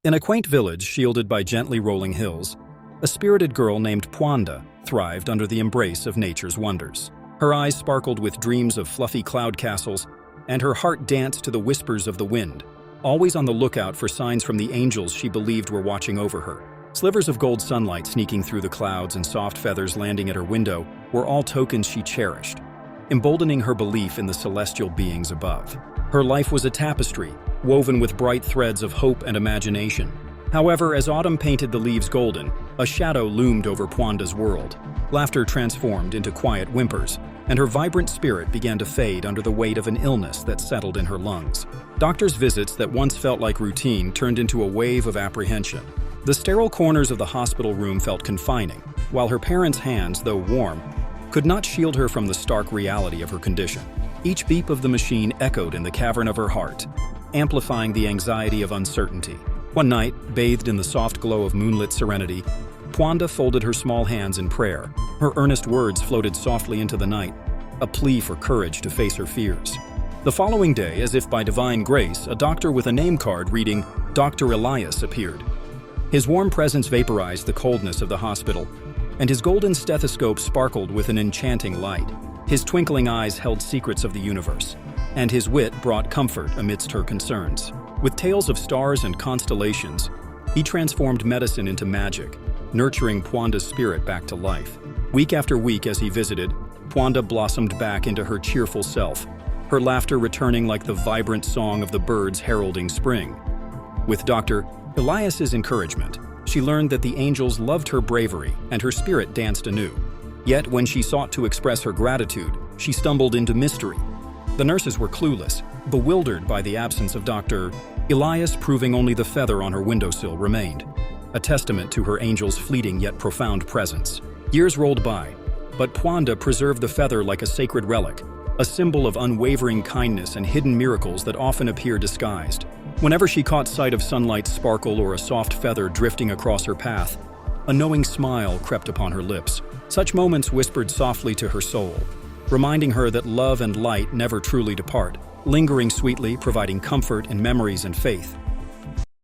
In a quaint village shielded by gently rolling hills, a spirited girl named Pwanda thrived under the embrace of nature's wonders. Her eyes sparkled with dreams of fluffy cloud castles, and her heart danced to the whispers of the wind, always on the lookout for signs from the angels she believed were watching over her. Slivers of gold sunlight sneaking through the clouds and soft feathers landing at her window were all tokens she cherished, emboldening her belief in the celestial beings above. Her life was a tapestry, woven with bright threads of hope and imagination. However, as autumn painted the leaves golden, a shadow loomed over Pwanda's world. Laughter transformed into quiet whimpers, and her vibrant spirit began to fade under the weight of an illness that settled in her lungs. Doctors' visits that once felt like routine turned into a wave of apprehension. The sterile corners of the hospital room felt confining, while her parents' hands, though warm, could not shield her from the stark reality of her condition. Each beep of the machine echoed in the cavern of her heart, amplifying the anxiety of uncertainty. One night, bathed in the soft glow of moonlit serenity, Pwanda folded her small hands in prayer. Her earnest words floated softly into the night, a plea for courage to face her fears. The following day, as if by divine grace, a doctor with a name card reading Dr. Elias appeared. His warm presence vaporized the coldness of the hospital, and his golden stethoscope sparkled with an enchanting light. His twinkling eyes held secrets of the universe, and his wit brought comfort amidst her concerns. With tales of stars and constellations, he transformed medicine into magic, nurturing Pwanda's spirit back to life. Week after week as he visited, Pwanda blossomed back into her cheerful self, her laughter returning like the vibrant song of the birds heralding spring. With Dr. Elias's encouragement, she learned that the angels loved her bravery and her spirit danced anew. Yet when she sought to express her gratitude, she stumbled into mystery. The nurses were clueless, bewildered by the absence of Dr. Elias, proving only the feather on her windowsill remained, a testament to her angel's fleeting yet profound presence. Years rolled by, but Pwanda preserved the feather like a sacred relic, a symbol of unwavering kindness and hidden miracles that often appear disguised. Whenever she caught sight of sunlight sparkle or a soft feather drifting across her path, a knowing smile crept upon her lips. Such moments whispered softly to her soul, reminding her that love and light never truly depart, lingering sweetly, providing comfort in memories and faith.